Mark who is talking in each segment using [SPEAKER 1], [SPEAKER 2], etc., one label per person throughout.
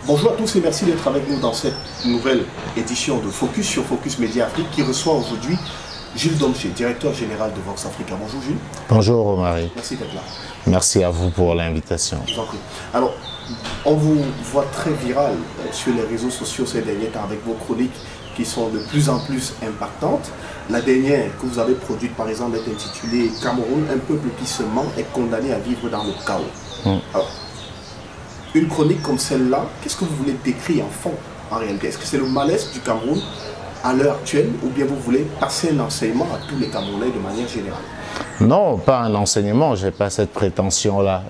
[SPEAKER 1] Bonjour à tous et merci d'être avec nous dans cette nouvelle édition de Focus sur Focus Média Afrique qui reçoit aujourd'hui Gilles Domché, directeur général de Vox Africa. Bonjour Gilles.
[SPEAKER 2] Bonjour Romary.
[SPEAKER 1] Merci d'être là.
[SPEAKER 2] Merci à vous pour l'invitation.
[SPEAKER 1] Je vous en prie. Alors, on vous voit très viral sur les réseaux sociaux ces derniers temps avec vos chroniques qui sont de plus en plus impactantes. La dernière que vous avez produite par exemple est intitulée « Cameroun, un peuple qui se ment est condamné à vivre dans le chaos ». Alors, une chronique comme celle-là, qu'est-ce que vous voulez décrire en fond en réalité? Est-ce que c'est le malaise du Cameroun à l'heure actuelle ou bien vous voulez passer un enseignement à tous les Camerounais de manière générale?
[SPEAKER 2] Non, pas un enseignement, je n'ai pas cette prétention-là.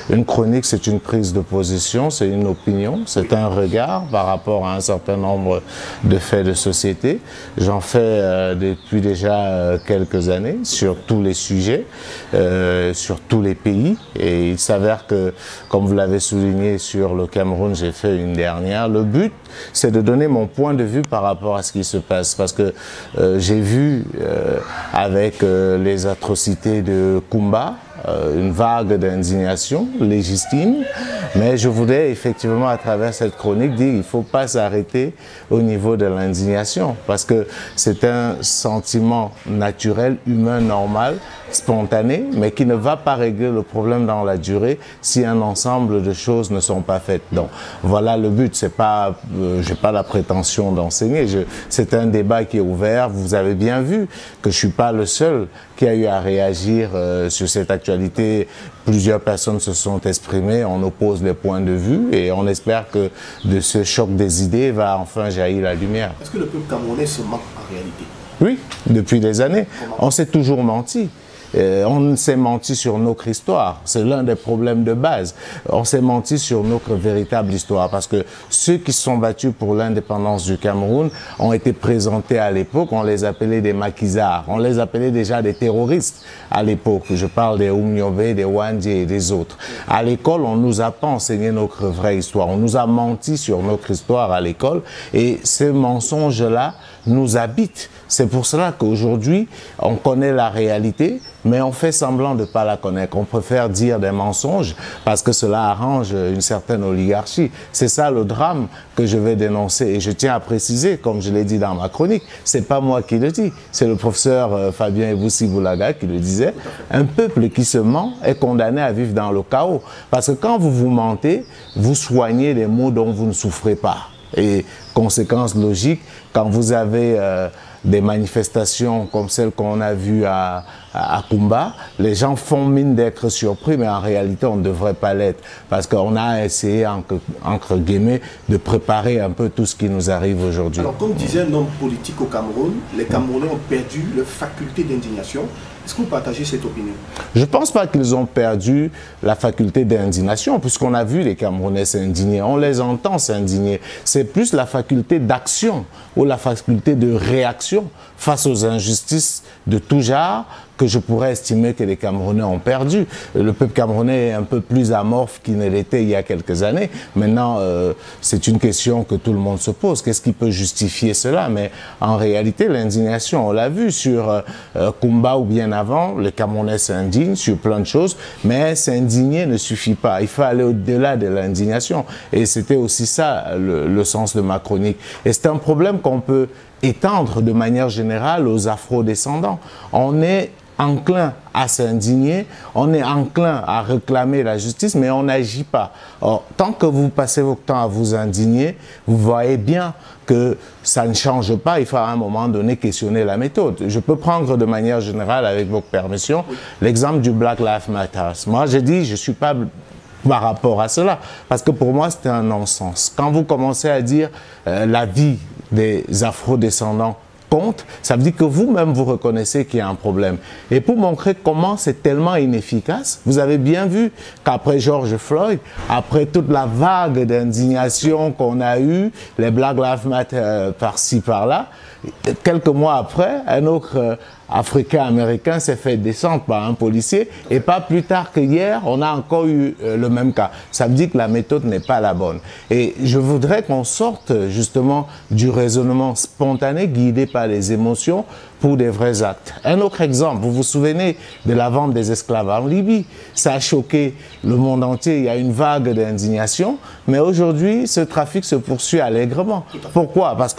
[SPEAKER 2] Une chronique, c'est une prise de position, c'est une opinion, c'est un regard par rapport à un certain nombre de faits de société. J'en fais depuis déjà quelques années sur tous les sujets, sur tous les pays. Et il s'avère que, comme vous l'avez souligné sur le Cameroun, j'ai fait une dernière. Le but, c'est de donner mon point de vue par rapport à ce qui se passe. Parce que j'ai vu avec les atrocités de Kumba, une vague d'indignation légitime, mais je voudrais effectivement à travers cette chronique dire qu'il ne faut pas s'arrêter au niveau de l'indignation parce que c'est un sentiment naturel, humain, normal, spontané, mais qui ne va pas régler le problème dans la durée si un ensemble de choses ne sont pas faites. Donc voilà le but, c'est pas, j'ai pas la prétention d'enseigner, c'est un débat qui est ouvert. Vous avez bien vu que je suis pas le seul qui a eu à réagir sur cette actualité. Plusieurs personnes se sont exprimées, on oppose les points de vue et on espère que de ce choc des idées va enfin jaillir la lumière.
[SPEAKER 1] Est-ce que le peuple camerounais se ment en réalité?
[SPEAKER 2] Oui, depuis des années. On s'est toujours menti. On s'est menti sur notre histoire, c'est l'un des problèmes de base. On s'est menti sur notre véritable histoire parce que ceux qui se sont battus pour l'indépendance du Cameroun ont été présentés à l'époque, on les appelait des maquisards, on les appelait déjà des terroristes à l'époque. Je parle des Oumniobé, des Wandji et des autres. À l'école, on nous a pas enseigné notre vraie histoire, on nous a menti sur notre histoire à l'école et ces mensonges-là nous habitent. C'est pour cela qu'aujourd'hui, on connaît la réalité, mais on fait semblant de ne pas la connaître. On préfère dire des mensonges parce que cela arrange une certaine oligarchie. C'est ça le drame que je vais dénoncer. Et je tiens à préciser, comme je l'ai dit dans ma chronique, ce n'est pas moi qui le dis. C'est le professeur Fabien Eboussi-Boulaga qui le disait. Un peuple qui se ment est condamné à vivre dans le chaos. Parce que quand vous vous mentez, vous soignez des maux dont vous ne souffrez pas. Et conséquence logique, quand vous avez des manifestations comme celles qu'on a vues à Kumba, les gens font mine d'être surpris, mais en réalité, on ne devrait pas l'être. Parce qu'on a essayé, entre guillemets, de préparer un peu tout ce qui nous arrive aujourd'hui.
[SPEAKER 1] Alors, comme disait un homme politique au Cameroun, les Camerounais ont perdu leur faculté d'indignation. Est-ce que vous partagez cette opinion?
[SPEAKER 2] Je ne pense pas qu'ils ont perdu la faculté d'indignation, puisqu'on a vu les Camerounais s'indigner, on les entend s'indigner. C'est plus la faculté d'action ou la faculté de réaction face aux injustices de tout genre que je pourrais estimer que les Camerounais ont perdu. Le peuple camerounais est un peu plus amorphe qu'il ne l'était il y a quelques années. Maintenant, c'est une question que tout le monde se pose. Qu'est-ce qui peut justifier cela? Mais en réalité, l'indignation, on l'a vu sur Kumba ou bien avant, les Camerounais s'indignent sur plein de choses, mais s'indigner ne suffit pas. Il faut aller au-delà de l'indignation. Et c'était aussi ça le sens de ma chronique. Et c'est un problème qu'on peut étendre de manière générale aux afro-descendants. On est enclin à s'indigner, on est enclin à réclamer la justice, mais on n'agit pas. Or, tant que vous passez votre temps à vous indigner, vous voyez bien que ça ne change pas. Il faut à un moment donné questionner la méthode. Je peux prendre de manière générale, avec votre permission, l'exemple du Black Lives Matter. Moi, j'ai dit, je ne suis pas par rapport à cela, parce que pour moi, c'était un non-sens. Quand vous commencez à dire la vie des afro-descendants compte, ça veut dire que vous-même vous reconnaissez qu'il y a un problème. Et pour montrer comment c'est tellement inefficace, vous avez bien vu qu'après George Floyd, après toute la vague d'indignation qu'on a eue, les Black Lives Matter par-ci par-là, quelques mois après, un autre Africain-Américain s'est fait descendre par un policier et pas plus tard que hier, on a encore eu le même cas. Ça me dit que la méthode n'est pas la bonne. Et je voudrais qu'on sorte justement du raisonnement spontané guidé par les émotions pour des vrais actes. Un autre exemple, vous vous souvenez de la vente des esclaves en Libye? Ça a choqué le monde entier, il y a une vague d'indignation, mais aujourd'hui, ce trafic se poursuit allègrement. Pourquoi? Parce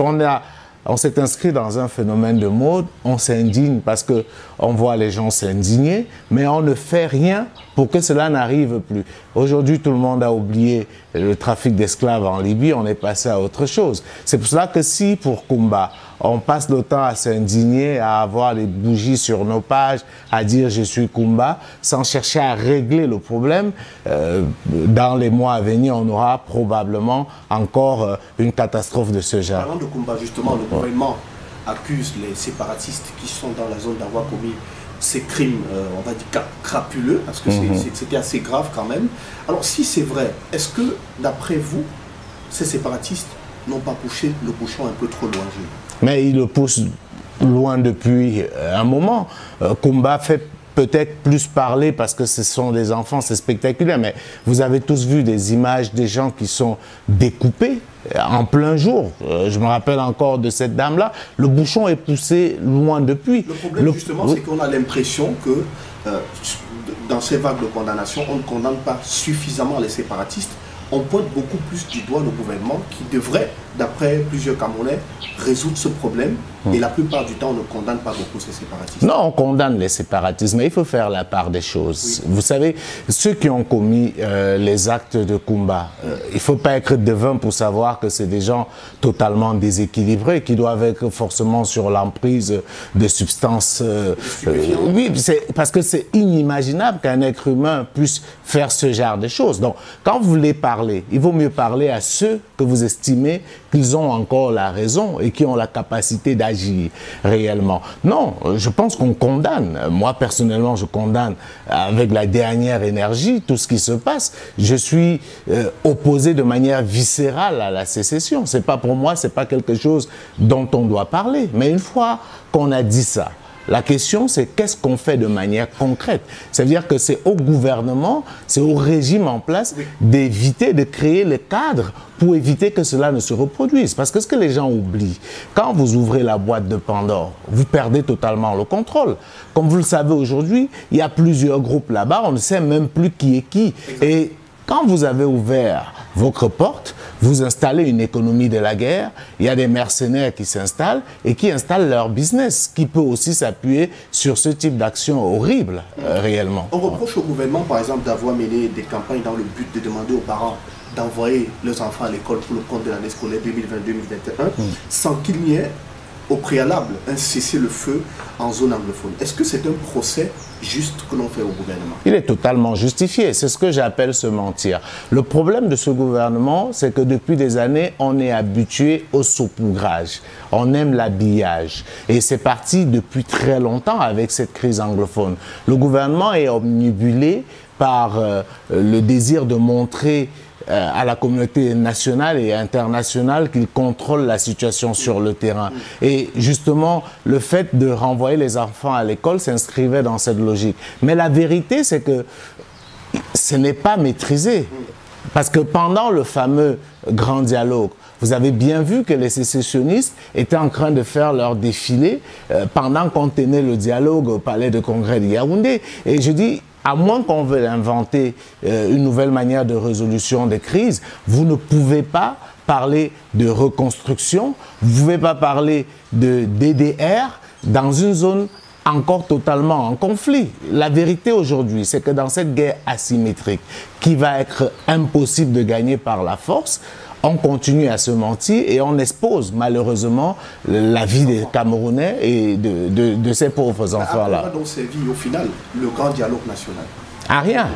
[SPEAKER 2] on s'est inscrit dans un phénomène de mode, on s'indigne parce qu'on voit les gens s'indigner, mais on ne fait rien pour que cela n'arrive plus. Aujourd'hui, tout le monde a oublié le trafic d'esclaves en Libye, on est passé à autre chose. C'est pour cela que si, pour Kumba, on passe le temps à s'indigner, à avoir des bougies sur nos pages, à dire « je suis Kumba », sans chercher à régler le problème, dans les mois à venir, on aura probablement encore une catastrophe de ce genre.
[SPEAKER 1] Parlant de Kumba, justement, le gouvernement accuse les séparatistes qui sont dans la zone d'avoir commis ces crimes, on va dire, crapuleux, parce que c'était assez grave quand même. Alors, si c'est vrai, est-ce que, d'après vous, ces séparatistes n'ont pas poussé le bouchon un peu trop loin?
[SPEAKER 2] Mais ils le poussent loin depuis un moment. Kumba fait peut-être plus parler parce que ce sont des enfants, c'est spectaculaire, mais vous avez tous vu des images des gens qui sont découpés en plein jour. Je me rappelle encore de cette dame-là. Le bouchon est poussé loin depuis.
[SPEAKER 1] Le problème, justement, c'est qu'on a l'impression que dans ces vagues de condamnation, on ne condamne pas suffisamment les séparatistes. On pointe beaucoup plus du doigt le gouvernement qui devrait, d'après plusieurs Camerounais, résoudre ce problème. Et la plupart du temps, on ne condamne pas beaucoup ces séparatistes.
[SPEAKER 2] Non, on condamne les séparatistes, mais il faut faire la part des choses. Oui. Vous savez, ceux qui ont commis les actes de Kumba, il ne faut pas être devin pour savoir que c'est des gens totalement déséquilibrés, qui doivent être forcément sur l'emprise de substances... oui, parce que c'est inimaginable qu'un être humain puisse faire ce genre de choses. Donc, quand vous voulez parler, il vaut mieux parler à ceux que vous estimez qu'ils ont encore la raison et qui ont la capacité d'agir réellement. Non, je pense qu'on condamne. Moi, personnellement, je condamne avec la dernière énergie tout ce qui se passe. Je suis opposé de manière viscérale à la sécession. C'est pas pour moi, c'est pas quelque chose dont on doit parler. Mais une fois qu'on a dit ça, la question, c'est qu'est-ce qu'on fait de manière concrète? C'est-à-dire que c'est au gouvernement, c'est au régime en place d'éviter, de créer le cadre pour éviter que cela ne se reproduise. Parce que ce que les gens oublient, quand vous ouvrez la boîte de Pandore, vous perdez totalement le contrôle. Comme vous le savez aujourd'hui, il y a plusieurs groupes là-bas, on ne sait même plus qui est qui. Et quand vous avez ouvert votre porte, vous installez une économie de la guerre, il y a des mercenaires qui s'installent et qui installent leur business, qui peut aussi s'appuyer sur ce type d'action horrible, réellement.
[SPEAKER 1] On reproche au gouvernement, par exemple, d'avoir mené des campagnes dans le but de demander aux parents d'envoyer leurs enfants à l'école pour le compte de l'année scolaire 2020-2021, sans qu'il n'y ait au préalable un cessez-le-feu en zone anglophone. Est-ce que c'est un procès juste que l'on fait au gouvernement?
[SPEAKER 2] Il est totalement justifié. C'est ce que j'appelle se mentir. Le problème de ce gouvernement, c'est que depuis des années, on est habitué au saupoudrage. On aime l'habillage. Et c'est parti depuis très longtemps avec cette crise anglophone. Le gouvernement est omnibulé par le désir de montrer à la communauté nationale et internationale qu'il contrôle la situation sur le terrain. Et justement, le fait de renvoyer les enfants à l'école s'inscrivait dans cette logique. Mais la vérité, c'est que ce n'est pas maîtrisé. Parce que pendant le fameux grand dialogue, vous avez bien vu que les sécessionnistes étaient en train de faire leur défilé pendant qu'on tenait le dialogue au palais de congrès de Yaoundé. Et je dis, à moins qu'on veuille inventer une nouvelle manière de résolution des crises, vous ne pouvez pas parler de reconstruction, vous ne pouvez pas parler de DDR dans une zone encore totalement en conflit. La vérité aujourd'hui, c'est que dans cette guerre asymétrique qui va être impossible de gagner par la force, on continue à se mentir et on expose malheureusement la vie des Camerounais et de ces pauvres enfants-là.
[SPEAKER 1] À quoi donc servi au final le grand dialogue national?
[SPEAKER 2] À rien.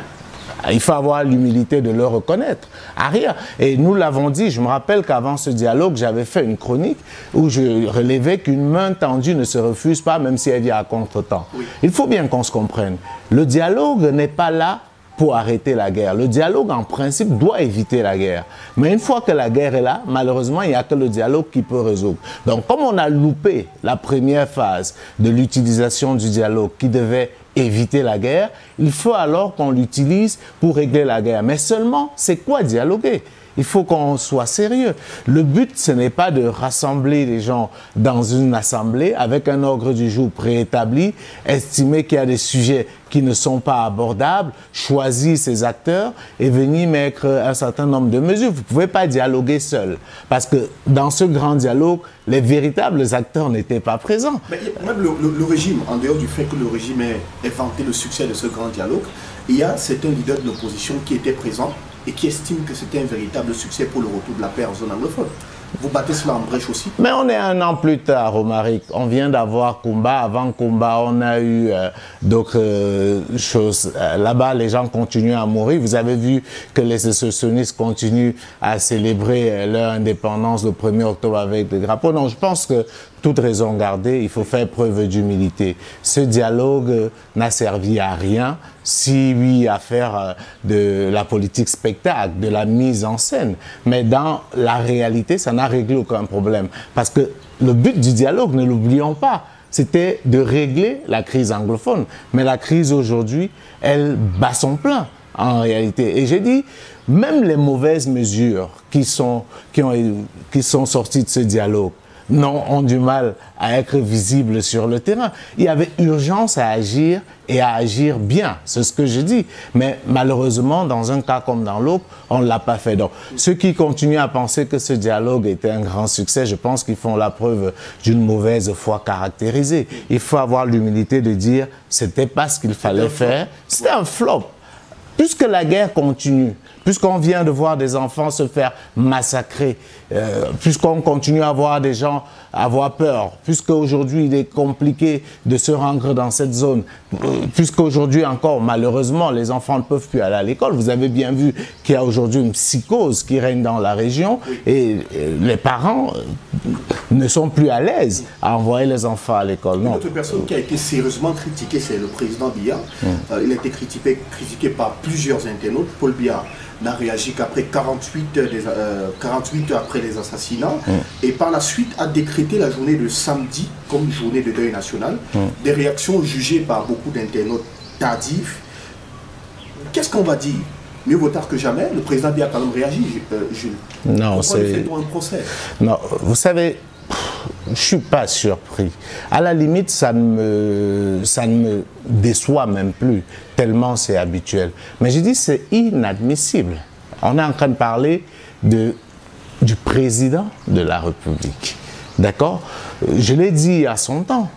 [SPEAKER 2] Il faut avoir l'humilité de le reconnaître. À rien. Et nous l'avons dit, je me rappelle qu'avant ce dialogue, j'avais fait une chronique où je relevais qu'une main tendue ne se refuse pas, même si elle vient à contre-temps. Oui. Il faut bien qu'on se comprenne. Le dialogue n'est pas là pour arrêter la guerre. Le dialogue, en principe, doit éviter la guerre. Mais une fois que la guerre est là, malheureusement, il n'y a que le dialogue qui peut résoudre. Donc, comme on a loupé la première phase de l'utilisation du dialogue qui devait éviter la guerre, il faut alors qu'on l'utilise pour régler la guerre. Mais seulement, c'est quoi dialoguer ? Il faut qu'on soit sérieux. Le but, ce n'est pas de rassembler les gens dans une assemblée avec un ordre du jour préétabli, estimer qu'il y a des sujets qui ne sont pas abordables, choisir ses acteurs et venir mettre un certain nombre de mesures. Vous ne pouvez pas dialoguer seul. Parce que dans ce grand dialogue, les véritables acteurs n'étaient pas présents.
[SPEAKER 1] Mais même le régime, en dehors du fait que le régime ait vanté le succès de ce grand dialogue, il y a certains leaders de l'opposition qui étaient présents et qui estiment que c'était un véritable succès pour le retour de la paix en zone anglophone. Vous battez cela en brèche aussi?
[SPEAKER 2] Mais on est un an plus tard, Romaric. On vient d'avoir Kumba. Avant Kumba, on a eu d'autres choses. Là-bas, les gens continuent à mourir. Vous avez vu que les sécessionnistes continuent à célébrer leur indépendance le 1er octobre avec des drapeaux. Non, je pense que toute raison gardée, il faut faire preuve d'humilité. Ce dialogue n'a servi à rien, si oui, à faire de la politique spectacle, de la mise en scène. Mais dans la réalité, ça n'a réglé aucun problème. Parce que le but du dialogue, ne l'oublions pas, c'était de régler la crise anglophone. Mais la crise aujourd'hui, elle bat son plein, en réalité. Et j'ai dit, même les mauvaises mesures qui sont sorties de ce dialogue, non, ont du mal à être visibles sur le terrain. Il y avait urgence à agir et à agir bien, c'est ce que je dis. Mais malheureusement, dans un cas comme dans l'autre, on ne l'a pas fait. Donc, ceux qui continuent à penser que ce dialogue était un grand succès, je pense qu'ils font la preuve d'une mauvaise foi caractérisée. Il faut avoir l'humilité de dire, c'était pas ce qu'il fallait faire, c'était un flop. Puisque la guerre continue, puisqu'on vient de voir des enfants se faire massacrer, puisqu'on continue à voir des gens avoir peur, puisqu'aujourd'hui il est compliqué de se rendre dans cette zone, puisqu'aujourd'hui encore, malheureusement, les enfants ne peuvent plus aller à l'école. Vous avez bien vu qu'il y a aujourd'hui une psychose qui règne dans la région et les parents ne sont plus à l'aise à envoyer les enfants à l'école.
[SPEAKER 1] Une autre personne qui a été sérieusement critiquée, c'est le président Biya. Il a été critiqué par plusieurs internautes. Paul Biya n'a réagi qu'après 48 heures après les assassinats et par la suite a décrété la journée de samedi comme journée de deuil national. Des réactions jugées par beaucoup d'internautes tardives. Qu'est-ce qu'on va dire? Mieux vaut tard que jamais. Le président Biya a quand même réagi, Jules.
[SPEAKER 2] Non,
[SPEAKER 1] pourquoi lui fait-on un procès?
[SPEAKER 2] Non, vous savez, je ne suis pas surpris. À la limite, ça ne me déçoit même plus, tellement c'est habituel. Mais je dis c'est inadmissible. On est en train de parler du président de la République. D'accord? Je l'ai dit à son temps.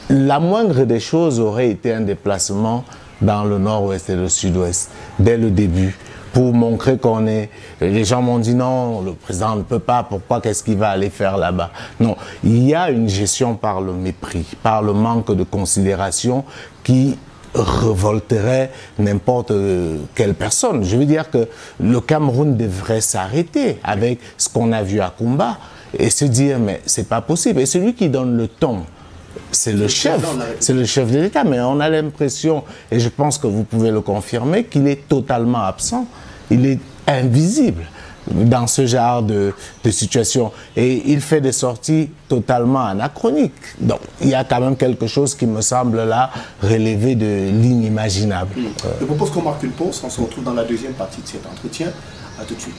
[SPEAKER 2] La moindre des choses aurait été un déplacement dans le nord-ouest et le sud-ouest, dès le début, pour montrer qu'on est... Les gens m'ont dit non, le président ne peut pas, pourquoi, qu'est-ce qu'il va aller faire là-bas? Non, il y a une gestion par le mépris, par le manque de considération qui révolterait n'importe quelle personne. Je veux dire que le Cameroun devrait s'arrêter avec ce qu'on a vu à Kumba et se dire mais c'est pas possible. Et celui qui donne le ton, c'est le chef de l'État, mais on a l'impression, et je pense que vous pouvez le confirmer, qu'il est totalement absent, il est invisible dans ce genre de situation. Et il fait des sorties totalement anachroniques. Donc, il y a quand même quelque chose qui me semble là relever de l'inimaginable.
[SPEAKER 1] Je propose qu'on marque une pause, on se retrouve dans la deuxième partie de cet entretien. À tout de suite.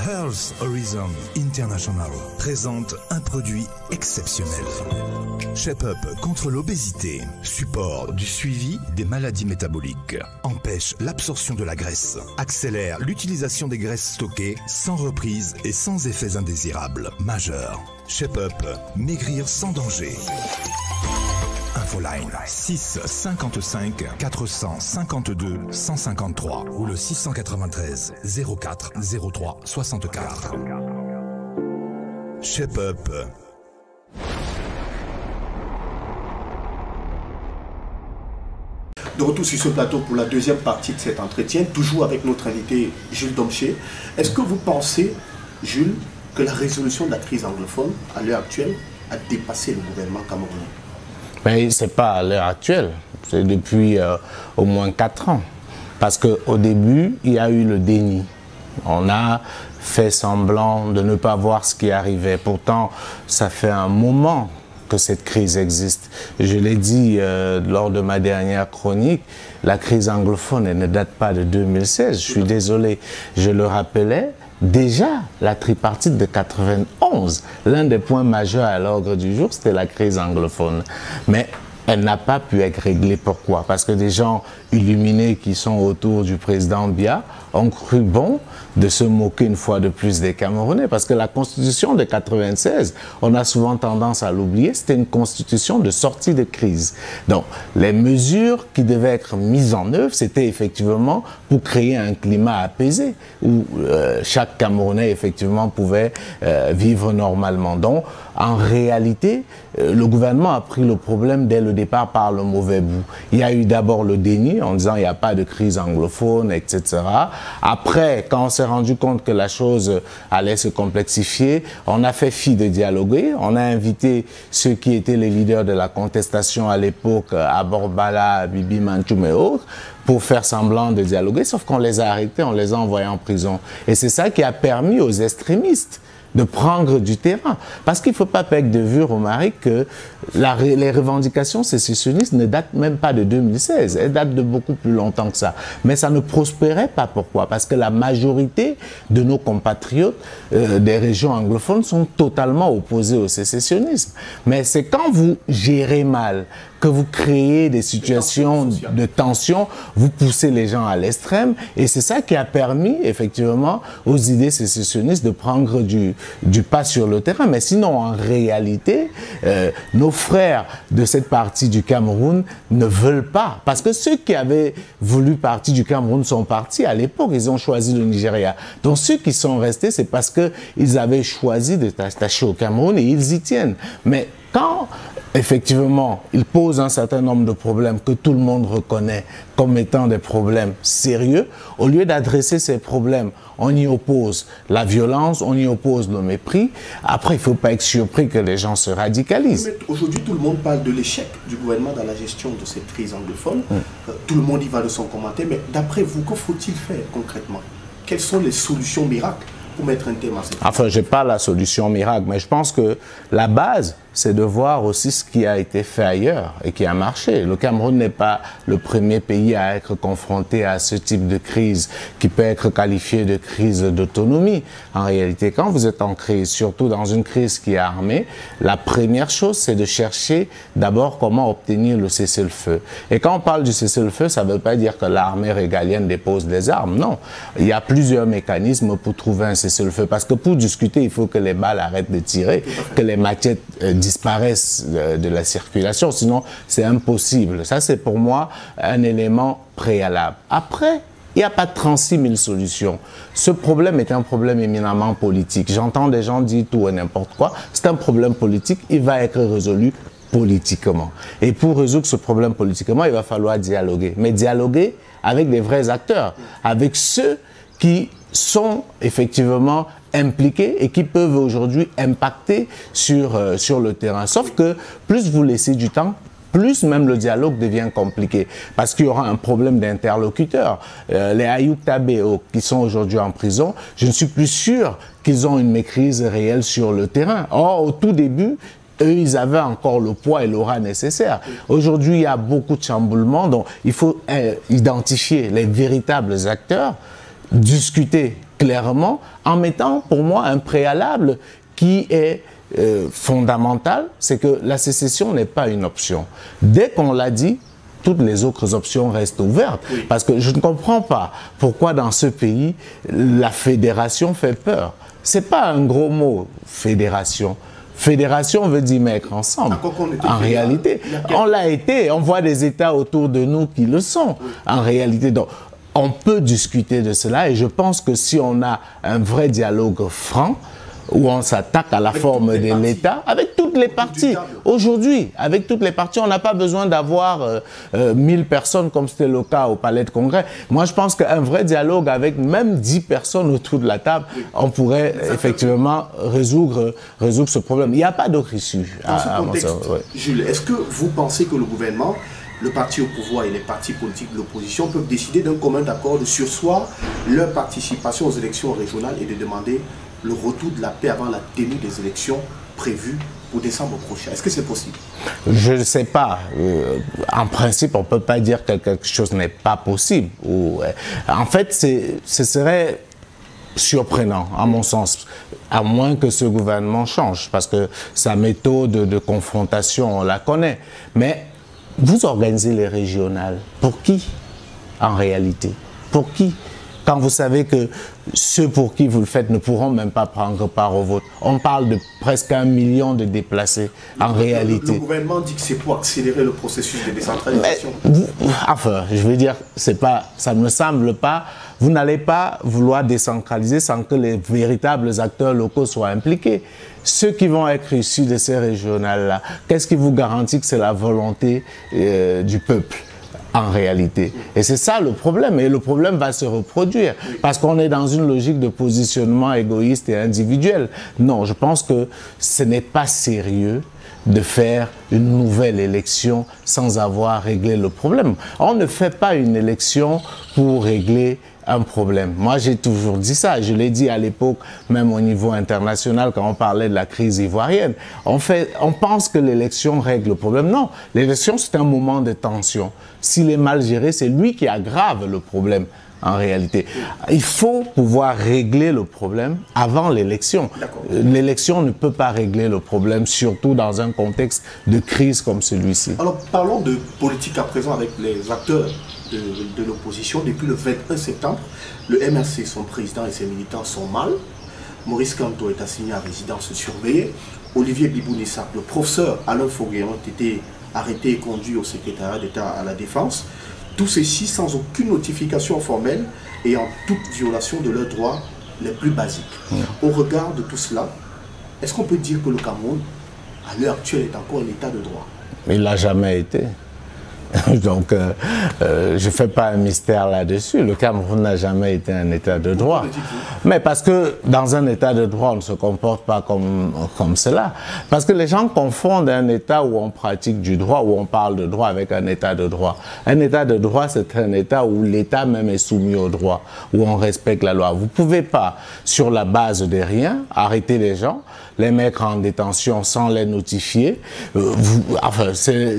[SPEAKER 3] Health Horizon International présente un produit exceptionnel. Shape-Up contre l'obésité, support du suivi des maladies métaboliques, empêche l'absorption de la graisse, accélère l'utilisation des graisses stockées sans reprise et sans effets indésirables majeurs. Shape-Up, maigrir sans danger. Infoline 6 55 452 153 ou le 693 04 03 64. Shape-Up.
[SPEAKER 1] De retour sur ce plateau pour la deuxième partie de cet entretien, toujours avec notre invité Jules Domché. Est-ce que vous pensez, Jules, que la résolution de la crise anglophone, à l'heure actuelle, a dépassé le gouvernement camerounais?
[SPEAKER 2] Mais ce n'est pas à l'heure actuelle, c'est depuis au moins 4 ans. Parce qu'au début, il y a eu le déni. On a fait semblant de ne pas voir ce qui arrivait. Pourtant, ça fait un moment que cette crise existe. Je l'ai dit lors de ma dernière chronique, la crise anglophone, elle ne date pas de 2016. Je suis désolé, je le rappelais. Déjà, la tripartite de 91, l'un des points majeurs à l'ordre du jour, c'était la crise anglophone. Mais elle n'a pas pu être réglée. Pourquoi? Parce que des gens illuminés qui sont autour du président Biya ont cru bon de se moquer une fois de plus des Camerounais. Parce que la constitution de 96, on a souvent tendance à l'oublier, c'était une constitution de sortie de crise. Donc, les mesures qui devaient être mises en œuvre, c'était effectivement pour créer un climat apaisé, où chaque Camerounais, effectivement, pouvait vivre normalement. Donc, en réalité, le gouvernement a pris le problème dès le départ par le mauvais bout. Il y a eu d'abord le déni en disant il n'y a pas de crise anglophone, etc. Après, quand on s'est rendu compte que la chose allait se complexifier, on a fait fi de dialoguer. On a invité ceux qui étaient les leaders de la contestation à l'époque, Aborbala, Bibi Manchoum et autres, pour faire semblant de dialoguer, sauf qu'on les a arrêtés, on les a envoyés en prison. Et c'est ça qui a permis aux extrémistes de prendre du terrain. Parce qu'il ne faut pas perdre de vue, Romaric, que les revendications sécessionnistes ne datent même pas de 2016. Elles datent de beaucoup plus longtemps que ça. Mais ça ne prospérait pas. Pourquoi? Parce que la majorité de nos compatriotes des régions anglophones sont totalement opposés au sécessionnisme. Mais c'est quand vous gérez mal, que vous créez des situations de tension, vous poussez les gens à l'extrême, et c'est ça qui a permis effectivement aux idées sécessionnistes de prendre du pas sur le terrain. Mais sinon, en réalité, nos frères de cette partie du Cameroun ne veulent pas, parce que ceux qui avaient voulu partir du Cameroun sont partis à l'époque, ils ont choisi le Nigeria. Donc ceux qui sont restés, c'est parce qu'ils avaient choisi de s'attacher au Cameroun et ils y tiennent. Mais quand effectivement, il pose un certain nombre de problèmes que tout le monde reconnaît comme étant des problèmes sérieux. Au lieu d'adresser ces problèmes, on y oppose la violence, on y oppose le mépris. Après, il ne faut pas être surpris que les gens se radicalisent.
[SPEAKER 1] Aujourd'hui, tout le monde parle de l'échec du gouvernement dans la gestion de cette crise anglophone. Tout le monde y va de son commentaire. Mais d'après vous, que faut-il faire concrètement? Quelles sont les solutions miracles pour mettre un thème à cette crise?
[SPEAKER 2] Enfin, je n'ai pas la solution miracle, mais je pense que la base, c'est de voir aussi ce qui a été fait ailleurs et qui a marché. Le Cameroun n'est pas le premier pays à être confronté à ce type de crise qui peut être qualifié de crise d'autonomie. En réalité, quand vous êtes en crise, surtout dans une crise qui est armée, la première chose, c'est de chercher d'abord comment obtenir le cessez-le-feu. Et quand on parle du cessez-le-feu, ça ne veut pas dire que l'armée régalienne dépose des armes, non. Il y a plusieurs mécanismes pour trouver un cessez-le-feu, parce que pour discuter, il faut que les balles arrêtent de tirer, que les machettes disparaissent de la circulation, sinon c'est impossible. Ça, c'est pour moi un élément préalable. Après, il n'y a pas 36 000 solutions. Ce problème est un problème éminemment politique. J'entends des gens dire tout et n'importe quoi. C'est un problème politique, il va être résolu politiquement. Et pour résoudre ce problème politiquement, il va falloir dialoguer. Mais dialoguer avec des vrais acteurs, avec ceux qui sont effectivement impliqués et qui peuvent aujourd'hui impacter sur le terrain. Sauf que plus vous laissez du temps, plus même le dialogue devient compliqué. Parce qu'il y aura un problème d'interlocuteurs. Les Ayoub Tabéo qui sont aujourd'hui en prison, je ne suis plus sûr qu'ils ont une maîtrise réelle sur le terrain. Or, au tout début, eux, ils avaient encore le poids et l'aura nécessaire. Aujourd'hui, il y a beaucoup de chamboulements, donc il faut identifier les véritables acteurs, discuter clairement, en mettant pour moi un préalable qui est fondamental, c'est que la sécession n'est pas une option. Dès qu'on l'a dit, toutes les autres options restent ouvertes. Oui. Parce que je ne comprends pas pourquoi dans ce pays, la fédération fait peur. Ce n'est pas un gros mot, fédération. Fédération veut dire mettre ensemble. En réalité, on l'a été. On voit des États autour de nous qui le sont. Oui. En réalité, donc, on peut discuter de cela et je pense que si on a un vrai dialogue franc, où on s'attaque à la forme de l'État, avec toutes toutes les parties. Aujourd'hui, avec toutes les parties, on n'a pas besoin d'avoir 1000 personnes comme c'était le cas au Palais de Congrès. Moi, je pense qu'un vrai dialogue avec même 10 personnes autour de la table, on pourrait effectivement résoudre ce problème. Il n'y a pas d'autre issue.
[SPEAKER 1] Dans ce contexte, Jules, est-ce que vous pensez que le gouvernement, le parti au pouvoir et les partis politiques de l'opposition peuvent décider d'un commun accord de surseoir leur participation aux élections régionales et de demander le retour de la paix avant la tenue des élections prévues pour décembre prochain? Est-ce que c'est possible?
[SPEAKER 2] Je ne sais pas. En principe, on ne peut pas dire que quelque chose n'est pas possible. En fait, ce serait surprenant, à mon sens, à moins que ce gouvernement change, parce que sa méthode de confrontation, on la connaît. Mais vous organisez les régionales. Pour qui, en réalité? Pour qui? Quand vous savez que ceux pour qui vous le faites ne pourront même pas prendre part au vote. On parle de presque 1 million de déplacés en réalité.
[SPEAKER 1] Le gouvernement dit que c'est pour accélérer le processus de décentralisation.
[SPEAKER 2] Enfin, je veux dire, ça ne me semble pas. Vous n'allez pas vouloir décentraliser sans que les véritables acteurs locaux soient impliqués. Ceux qui vont être issus de ces régionales-là, qu'est-ce qui vous garantit que c'est la volonté du peuple ? En réalité. Et c'est ça le problème. Et le problème va se reproduire parce qu'on est dans une logique de positionnement égoïste et individuel. Non, je pense que ce n'est pas sérieux de faire une nouvelle élection sans avoir réglé le problème. On ne fait pas une élection pour régler un problème. Moi, j'ai toujours dit ça. Je l'ai dit à l'époque, même au niveau international, quand on parlait de la crise ivoirienne. On pense que l'élection règle le problème. Non, l'élection, c'est un moment de tension. S'il est mal géré, c'est lui qui aggrave le problème. En réalité, il faut pouvoir régler le problème avant l'élection. L'élection ne peut pas régler le problème, surtout dans un contexte de crise comme celui-ci.
[SPEAKER 1] Alors, parlons de politique à présent avec les acteurs de l'opposition. Depuis le 21 septembre, le MRC, son président et ses militants sont mal. Maurice Kamto est assigné à résidence surveillée. Olivier Bibou-Nissak, le professeur Alain Foguet ont été arrêtés et conduits au secrétariat d'État à la Défense. Tout ceci sans aucune notification formelle et en toute violation de leurs droits les plus basiques. Au regard de tout cela, est-ce qu'on peut dire que le Cameroun, à l'heure actuelle, est encore un état de droit?
[SPEAKER 2] Il ne l'a jamais été. Donc, je ne fais pas un mystère là-dessus. Le Cameroun n'a jamais été un état de droit. Mais parce que dans un état de droit, on ne se comporte pas comme cela. Parce que les gens confondent un état où on pratique du droit, où on parle de droit, avec un état de droit. Un état de droit, c'est un état où l'état même est soumis au droit, où on respecte la loi. Vous ne pouvez pas, sur la base de rien, arrêter les gens, les mettre en détention sans les notifier. Enfin, c'est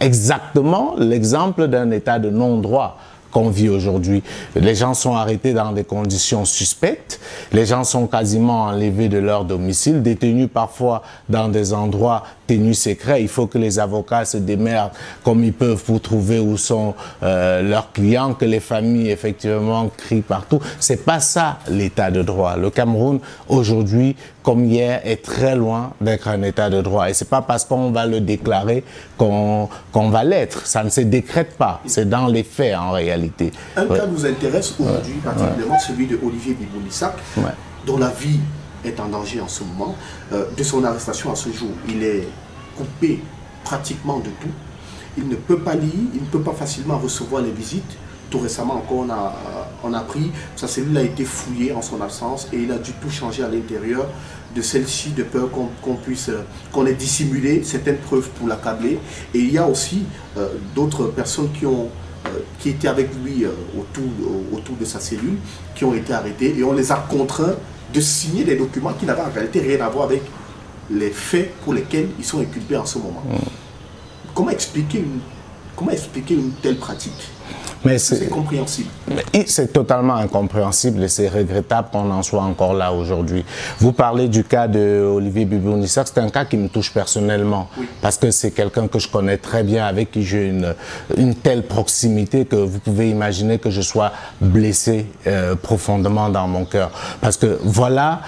[SPEAKER 2] exactement l'exemple d'un état de non-droit qu'on vit aujourd'hui. Les gens sont arrêtés dans des conditions suspectes, les gens sont quasiment enlevés de leur domicile, détenus parfois dans des endroits tenus secrets. Il faut que les avocats se démerdent comme ils peuvent pour trouver où sont leurs clients, que les familles effectivement crient partout. C'est pas ça l'état de droit. Le Cameroun aujourd'hui, comme hier, est très loin d'être un état de droit. Et c'est pas parce qu'on va le déclarer qu'on va l'être. Ça ne se décrète pas. C'est dans les faits en réalité.
[SPEAKER 1] Un cas nous intéresse aujourd'hui, particulièrement celui de Olivier Bibou-Nissak, dont la vie est en danger en ce moment. De son arrestation à ce jour, il est coupé pratiquement de tout. Il ne peut pas lire, il ne peut pas facilement recevoir les visites. Tout récemment encore, on a appris, sa cellule a été fouillée en son absence et il a dû tout changer à l'intérieur de celle-ci de peur qu'on ait dissimulé certaines preuves pour l'accabler. Et il y a aussi d'autres personnes qui étaient avec lui autour de sa cellule, qui ont été arrêtées et on les a contraints de signer des documents qui n'avaient en réalité rien à voir avec les faits pour lesquels ils sont inculpés en ce moment. Comment expliquer une telle pratique? Mais c'est compréhensible.
[SPEAKER 2] C'est totalement incompréhensible et c'est regrettable qu'on en soit encore là aujourd'hui. Vous parlez du cas de Olivier Bibou-Nissak, c'est un cas qui me touche personnellement parce que c'est quelqu'un que je connais très bien, avec qui j'ai une telle proximité que vous pouvez imaginer que je sois blessé profondément dans mon cœur. Parce que voilà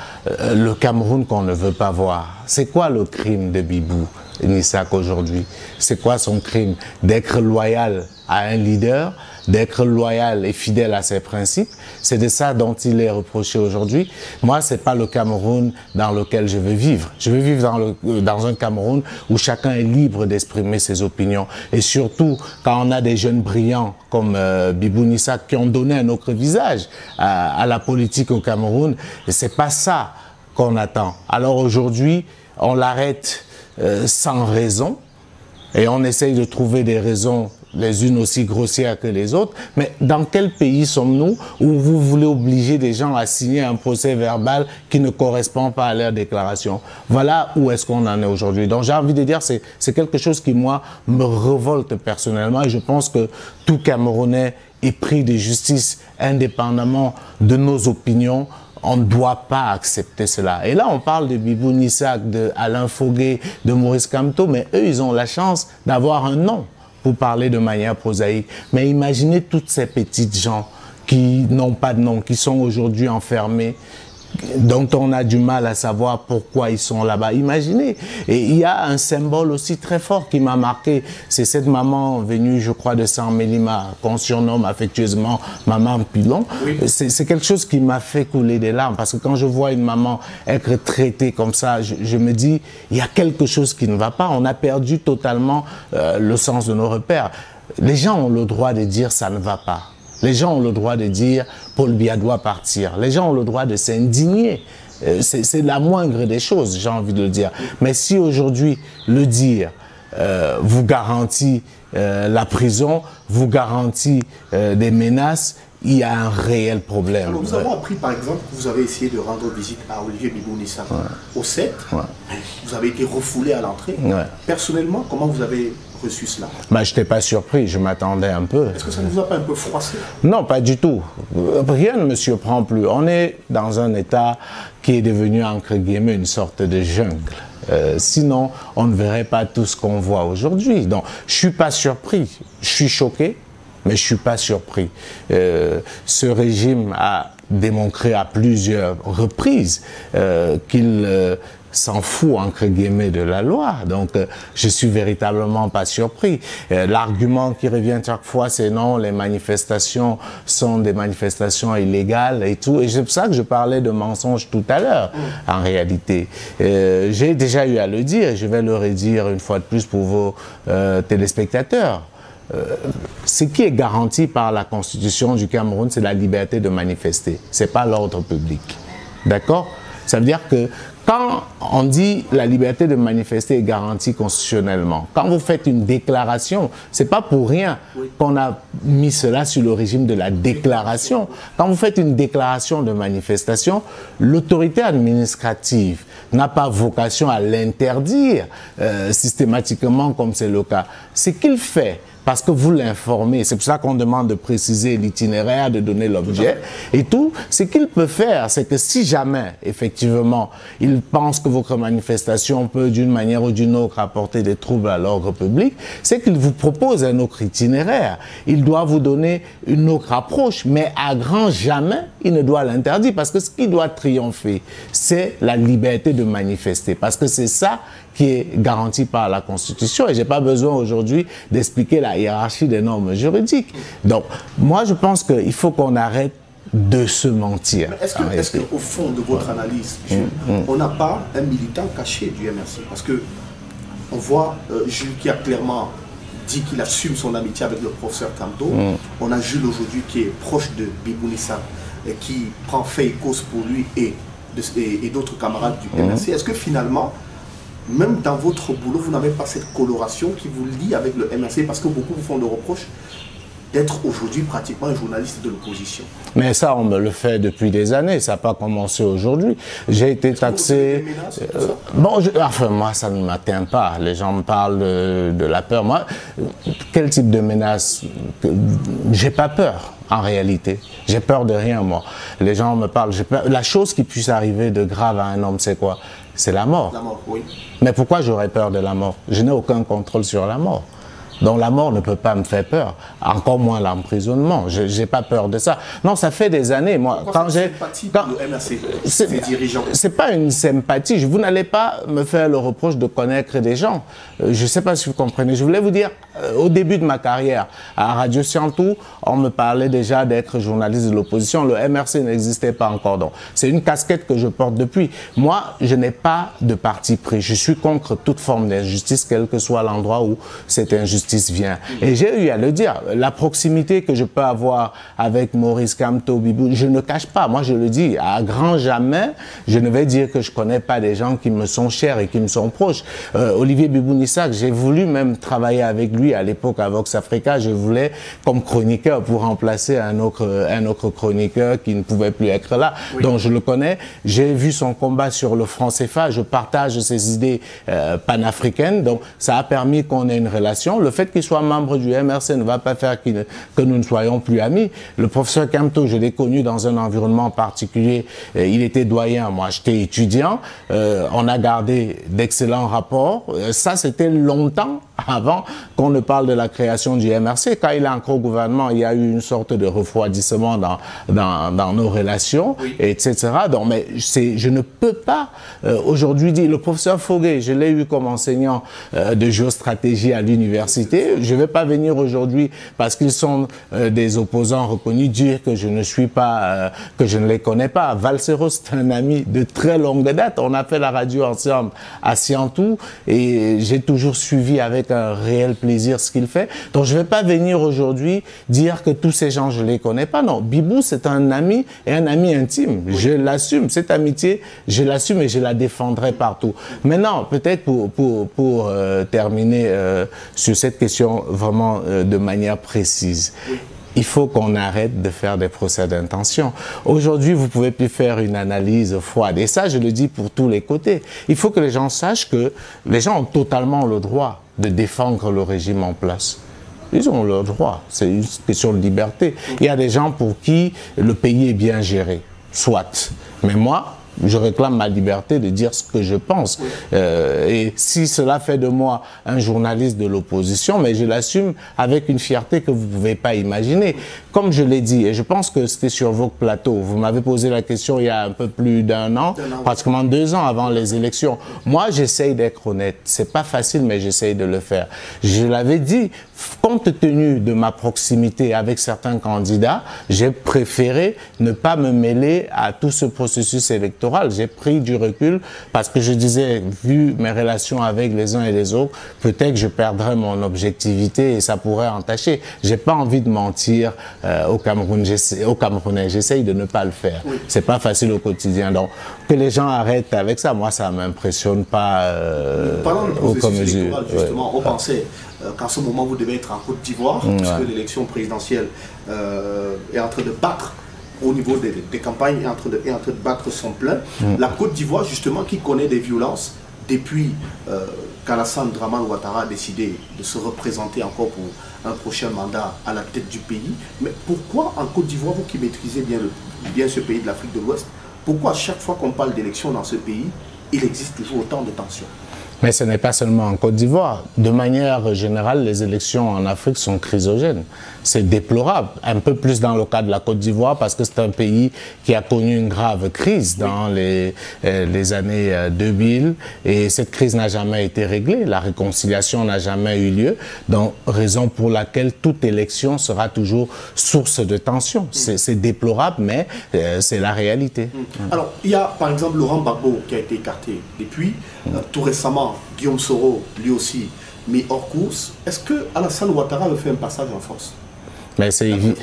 [SPEAKER 2] le Cameroun qu'on ne veut pas voir. C'est quoi le crime de Bibou? Nissak aujourd'hui? C'est quoi son crime? D'être loyal à un leader, d'être loyal et fidèle à ses principes. C'est de ça dont il est reproché aujourd'hui. Moi, c'est pas le Cameroun dans lequel je veux vivre. Je veux vivre dans un Cameroun où chacun est libre d'exprimer ses opinions. Et surtout, quand on a des jeunes brillants comme Bibou Nissak qui ont donné un autre visage à la politique au Cameroun, c'est pas ça qu'on attend. Alors aujourd'hui, on l'arrête sans raison et on essaye de trouver des raisons les unes aussi grossières que les autres. Mais dans quel pays sommes-nous où vous voulez obliger des gens à signer un procès verbal qui ne correspond pas à leur déclaration? Voilà où est-ce qu'on en est aujourd'hui. Donc j'ai envie de dire, c'est quelque chose qui, moi, me révolte personnellement et je pense que tout Camerounais est pris de justice indépendamment de nos opinions. On ne doit pas accepter cela. Et là, on parle de Bibou Nissak, de Alain Fogué, de Maurice Kamto, mais eux, ils ont la chance d'avoir un nom pour parler de manière prosaïque. Mais imaginez toutes ces petites gens qui n'ont pas de nom, qui sont aujourd'hui enfermés, dont on a du mal à savoir pourquoi ils sont là-bas. Imaginez. Et il y a un symbole aussi très fort qui m'a marqué. C'est cette maman venue, je crois, de Saint-Mélima, qu'on surnomme affectueusement Maman Pilon. Oui. C'est quelque chose qui m'a fait couler des larmes. Parce que quand je vois une maman être traitée comme ça, je me dis, il y a quelque chose qui ne va pas. On a perdu totalement le sens de nos repères. Les gens ont le droit de dire ça ne va pas. Les gens ont le droit de dire Paul Biya doit partir. Les gens ont le droit de s'indigner. C'est la moindre des choses, j'ai envie de le dire. Mais si aujourd'hui, le dire vous garantit la prison, vous garantit des menaces, il y a un réel problème.
[SPEAKER 1] Alors, nous avons appris par exemple que vous avez essayé de rendre visite à Olivier Bibou Nissak au 7. Vous avez été refoulé à l'entrée. Personnellement, comment vous avez reçu cela?
[SPEAKER 2] Je n'étais pas surpris, je m'attendais un peu.
[SPEAKER 1] Est-ce que ça ne vous a pas un peu froissé?
[SPEAKER 2] Non, pas du tout. Rien ne me surprend plus. On est dans un état qui est devenu, entre guillemets, une sorte de jungle. Sinon, on ne verrait pas tout ce qu'on voit aujourd'hui. Donc, je ne suis pas surpris. Je suis choqué, mais je ne suis pas surpris. Ce régime a démontré à plusieurs reprises qu'il s'en fout, entre guillemets, de la loi. Donc, je suis véritablement pas surpris. L'argument qui revient chaque fois, c'est non, les manifestations sont des manifestations illégales et tout. Et c'est pour ça que je parlais de mensonges tout à l'heure, en réalité. J'ai déjà eu à le dire, et je vais le redire une fois de plus pour vos téléspectateurs. Ce qui est garanti par la Constitution du Cameroun, c'est la liberté de manifester. Ce n'est pas l'ordre public. D'accord? Ça veut dire que quand on dit la liberté de manifester est garantie constitutionnellement, quand vous faites une déclaration, ce n'est pas pour rien qu'on a mis cela sur le régime de la déclaration. Quand vous faites une déclaration de manifestation, l'autorité administrative n'a pas vocation à l'interdire systématiquement comme c'est le cas. Ce qu'il fait, parce que vous l'informez, c'est pour ça qu'on demande de préciser l'itinéraire, de donner l'objet et tout. Ce qu'il peut faire, c'est que si jamais, effectivement, il pense que votre manifestation peut d'une manière ou d'une autre apporter des troubles à l'ordre public, c'est qu'il vous propose un autre itinéraire. Il doit vous donner une autre approche, mais à grand jamais, il ne doit l'interdire, parce que ce qui doit triompher, c'est la liberté de manifester, parce que c'est ça qui est garanti par la Constitution. Et je n'ai pas besoin aujourd'hui d'expliquer la hiérarchie des normes juridiques. Donc, moi, je pense qu'il faut qu'on arrête de se mentir.
[SPEAKER 1] Est-ce qu'au fond de votre analyse, on n'a pas un militant caché du MRC? Parce que on voit Jules qui a clairement dit qu'il assume son amitié avec le professeur Kamto. On a Jules aujourd'hui qui est proche de Bibou Nissak, qui prend fait et cause pour lui et d'autres camarades du MRC. Est-ce que finalement, même dans votre boulot, vous n'avez pas cette coloration qui vous lie avec le MRC? Parce que beaucoup vous font le reproche d'être aujourd'hui pratiquement un journaliste de l'opposition. Mais
[SPEAKER 2] ça, on me le fait depuis des années, ça n'a pas commencé aujourd'hui. J'ai été taxé... Enfin, moi, ça ne m'atteint pas. Les gens me parlent de la peur. Moi, quel type de menace? J'ai pas peur, en réalité. J'ai peur de rien, moi. Les gens me parlent... La chose qui puisse arriver de grave à un homme, c'est quoi? C'est la mort.
[SPEAKER 1] La mort, oui.
[SPEAKER 2] Mais pourquoi j'aurais peur de la mort? Je n'ai aucun contrôle sur la mort. Donc la mort ne peut pas me faire peur, encore moins l'emprisonnement. Je n'ai pas peur de ça. Non, ça fait des années. Moi, quand j'ai, c'est pas une sympathie. Vous n'allez pas me faire le reproche de connaître des gens. Je ne sais pas si vous comprenez. Je voulais vous dire, au début de ma carrière à Radio Siantou, on me parlait déjà d'être journaliste de l'opposition. Le MRC n'existait pas encore. Donc c'est une casquette que je porte depuis. Moi, je n'ai pas de parti pris. Je suis contre toute forme d'injustice, quel que soit l'endroit où cette injustice vient. Et j'ai eu à le dire, la proximité que je peux avoir avec Maurice Kamto, Bibou, je ne cache pas, moi je le dis, à grand jamais, je ne vais dire que je ne connais pas des gens qui me sont chers et qui me sont proches. Olivier Bibou-Nissak, j'ai voulu même travailler avec lui à l'époque à Vox Africa, je voulais comme chroniqueur pour remplacer un autre chroniqueur qui ne pouvait plus être là. Oui. Donc je le connais, j'ai vu son combat sur le franc CFA, je partage ses idées panafricaines, donc ça a permis qu'on ait une relation. Le fait qu'il soit membre du MRC ne va pas faire que nous ne soyons plus amis. Le professeur Kamto, je l'ai connu dans un environnement particulier. Il était doyen, moi j'étais étudiant. On a gardé d'excellents rapports. Ça, c'était longtemps avant qu'on ne parle de la création du MRC. Quand il est encore au gouvernement, il y a eu une sorte de refroidissement dans nos relations, oui, etc. Donc, mais je ne peux pas aujourd'hui dire, le professeur Foguet, je l'ai eu comme enseignant de géostratégie à l'université. Je ne vais pas venir aujourd'hui parce qu'ils sont des opposants reconnus dire que je ne suis pas, que je ne les connais pas. Valsero, c'est un ami de très longue date. On a fait la radio ensemble à Siantou et j'ai toujours suivi avec un réel plaisir ce qu'il fait. Donc je ne vais pas venir aujourd'hui dire que tous ces gens, je ne les connais pas. Non, Bibou, c'est un ami et un ami intime. Je l'assume. Cette amitié, je l'assume et je la défendrai partout. Maintenant, peut-être pour terminer sur cette question vraiment de manière précise. Oui. Il faut qu'on arrête de faire des procès d'intention. Aujourd'hui, vous ne pouvez plus faire une analyse froide. Et ça, je le dis pour tous les côtés. Il faut que les gens sachent que les gens ont totalement le droit de défendre le régime en place. Ils ont le droit. C'est une question de liberté. Il y a des gens pour qui le pays est bien géré. Soit. Mais moi, je réclame ma liberté de dire ce que je pense. Oui. Et si cela fait de moi un journaliste de l'opposition, mais je l'assume avec une fierté que vous ne pouvez pas imaginer. Comme je l'ai dit, et je pense que c'était sur vos plateaux, vous m'avez posé la question il y a un peu plus d'un an, pratiquement 2 ans avant les élections. Moi, j'essaye d'être honnête. C'est pas facile, mais j'essaye de le faire. Je l'avais dit, compte tenu de ma proximité avec certains candidats, j'ai préféré ne pas me mêler à tout ce processus électoral. J'ai pris du recul parce que je disais, vu mes relations avec les uns et les autres, peut-être que je perdrais mon objectivité et ça pourrait entacher. J'ai pas envie de mentir aux Camerounais. J'essaye de ne pas le faire. Oui. C'est pas facile au quotidien. Donc, que les gens arrêtent avec ça, moi, ça m'impressionne pas
[SPEAKER 1] aucune mesure. Justement, on pensait qu'en ce moment, vous devez être en Côte d'Ivoire, puisque l'élection présidentielle est en train de battre au niveau des campagnes est en train de battre son plein. La Côte d'Ivoire, justement, qui connaît des violences depuis qu'Alassane Dramane Ouattara a décidé de se représenter encore pour un prochain mandat à la tête du pays. Mais pourquoi en Côte d'Ivoire, vous qui maîtrisez bien ce pays de l'Afrique de l'Ouest, pourquoi à chaque fois qu'on parle d'élections dans ce pays, il existe toujours autant de tensions?
[SPEAKER 2] Mais ce n'est pas seulement en Côte d'Ivoire. De manière générale, les élections en Afrique sont chrysogènes. C'est déplorable. Un peu plus dans le cas de la Côte d'Ivoire parce que c'est un pays qui a connu une grave crise dans les années 2000 et cette crise n'a jamais été réglée. La réconciliation n'a jamais eu lieu. Donc, raison pour laquelle toute élection sera toujours source de tension. C'est déplorable, mais c'est la réalité.
[SPEAKER 1] Alors, il y a par exemple Laurent Gbagbo qui a été écarté depuis. Tout récemment, Guillaume Soro, lui aussi, mis hors course. Est-ce que Alassane Ouattara veut faire un passage en force?
[SPEAKER 2] Mais c'est évident.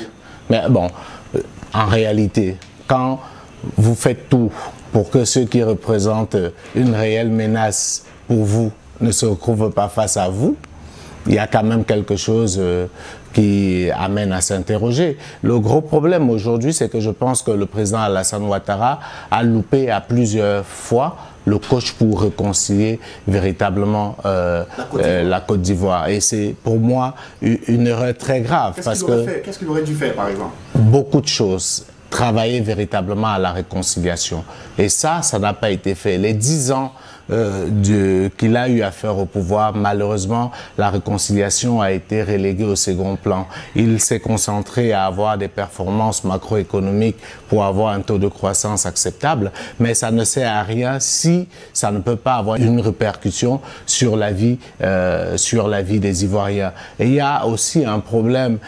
[SPEAKER 2] Mais bon, en réalité, quand vous faites tout pour que ceux qui représentent une réelle menace pour vous ne se retrouvent pas face à vous, il y a quand même quelque chose qui amène à s'interroger. Le gros problème aujourd'hui, c'est que je pense que le président Alassane Ouattara a loupé à plusieurs fois le coach pour réconcilier véritablement la Côte d'Ivoire. Et c'est pour moi une erreur très grave.
[SPEAKER 1] Qu'est-ce qu'il aurait dû faire, par exemple?
[SPEAKER 2] Beaucoup de choses. Travailler véritablement à la réconciliation. Et ça n'a pas été fait. Les 10 ans qu'il a eu à faire au pouvoir, malheureusement, la réconciliation a été reléguée au second plan. Il s'est concentré à avoir des performances macroéconomiques pour avoir un taux de croissance acceptable, mais ça ne sert à rien si ça ne peut pas avoir une répercussion sur la vie des Ivoiriens. Et il y a aussi un problème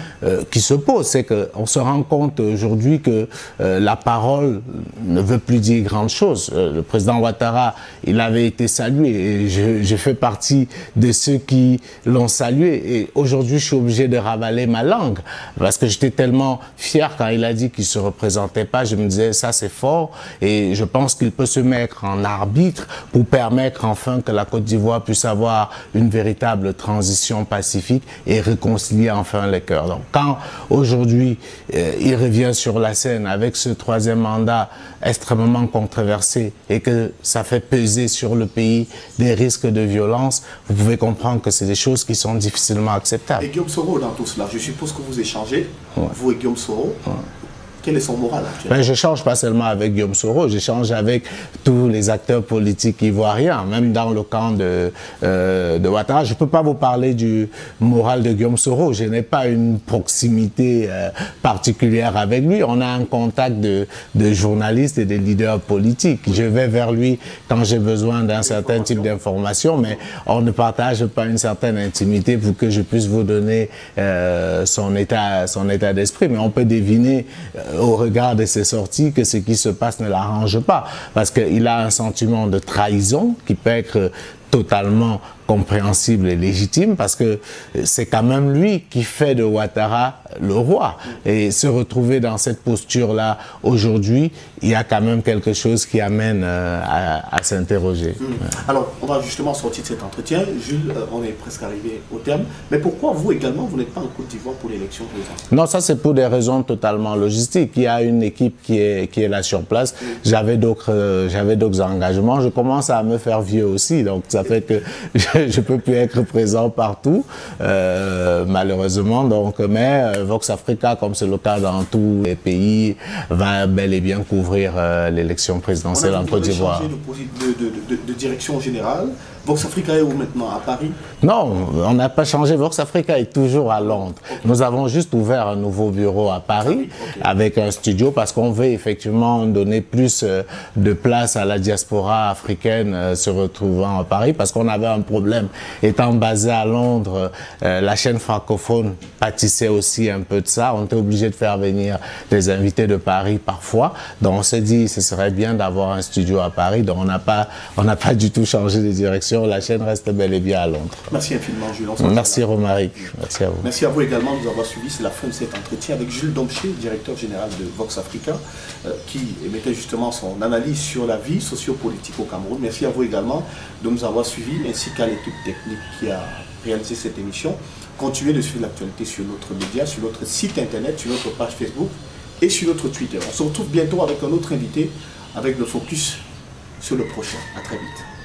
[SPEAKER 2] qui se pose, c'est qu'on se rend compte aujourd'hui que la parole ne veut plus dire grand chose. Le président Ouattara, il avait été salué et je fais partie de ceux qui l'ont salué, et aujourd'hui je suis obligé de ravaler ma langue parce que j'étais tellement fier quand il a dit qu'il ne se représentait pas. Je me disais ça c'est fort, et je pense qu'il peut se mettre en arbitre pour permettre enfin que la Côte d'Ivoire puisse avoir une véritable transition pacifique et réconcilier enfin les cœurs. Donc quand aujourd'hui il revient sur la scène avec ce troisième mandat extrêmement controversé et que ça fait peser sur le pays des risques de violence, vous pouvez comprendre que c'est des choses qui sont difficilement acceptables.
[SPEAKER 1] Et Guillaume Soro dans tout cela, je suppose que vous échangez, vous et Guillaume Soro. Quel est son moral actuellement?
[SPEAKER 2] Je n'échange pas seulement avec Guillaume Soro, j'échange avec tous les acteurs politiques ivoiriens, même dans le camp de Ouattara. Je ne peux pas vous parler du moral de Guillaume Soro, je n'ai pas une proximité particulière avec lui. On a un contact de journalistes et de leaders politiques. Je vais vers lui quand j'ai besoin d'un certain type d'information, mais on ne partage pas une certaine intimité pour que je puisse vous donner son état d'esprit. Mais on peut deviner au regard de ses sorties que ce qui se passe ne l'arrange pas, parce qu'il a un sentiment de trahison qui peut être totalement compréhensible et légitime, parce que c'est quand même lui qui fait de Ouattara le roi. Et se retrouver dans cette posture-là aujourd'hui, il y a quand même quelque chose qui amène à s'interroger.
[SPEAKER 1] Alors, on va justement sortir de cet entretien. Jules, on est presque arrivé au terme. Mais pourquoi vous également, vous n'êtes pas en Côte d'Ivoire pour l'élection présidentielle?
[SPEAKER 2] Non, ça c'est pour des raisons totalement logistiques. Il y a une équipe qui est là sur place. J'avais d'autres engagements. Je commence à me faire vieux aussi, donc ça fait que je ne peux plus être présent partout, malheureusement. Donc, mais Vox Africa, comme c'est le cas dans tous les pays, va bel et bien couvrir l'élection présidentielle en Côte d'Ivoire.
[SPEAKER 1] On a changé de direction générale. Vox Africa est où maintenant? À Paris?
[SPEAKER 2] Non, on n'a pas changé. Vox Africa est toujours à Londres. Okay. Nous avons juste ouvert un nouveau bureau à Paris, avec un studio, parce qu'on veut effectivement donner plus de place à la diaspora africaine se retrouvant à Paris, parce qu'on avait un problème. Étant basé à Londres, la chaîne francophone pâtissait aussi un peu de ça. On était obligé de faire venir des invités de Paris parfois. Donc on s'est dit ce serait bien d'avoir un studio à Paris. Donc on n'a pas du tout changé de direction. La chaîne reste bel et bien à Londres.
[SPEAKER 1] Merci infiniment, Jules.
[SPEAKER 2] Merci Romaric. Merci à vous.
[SPEAKER 1] Merci à vous également de nous avoir suivis. C'est la fin de cet entretien avec Jules Domché, directeur général de Vox Africa, qui émettait justement son analyse sur la vie sociopolitique au Cameroun. Merci à vous également de nous avoir suivis, ainsi qu'à l'équipe technique qui a réalisé cette émission. Continuez de suivre l'actualité sur notre média, sur notre site internet, sur notre page Facebook et sur notre Twitter. On se retrouve bientôt avec un autre invité, avec le focus sur le prochain. À très vite.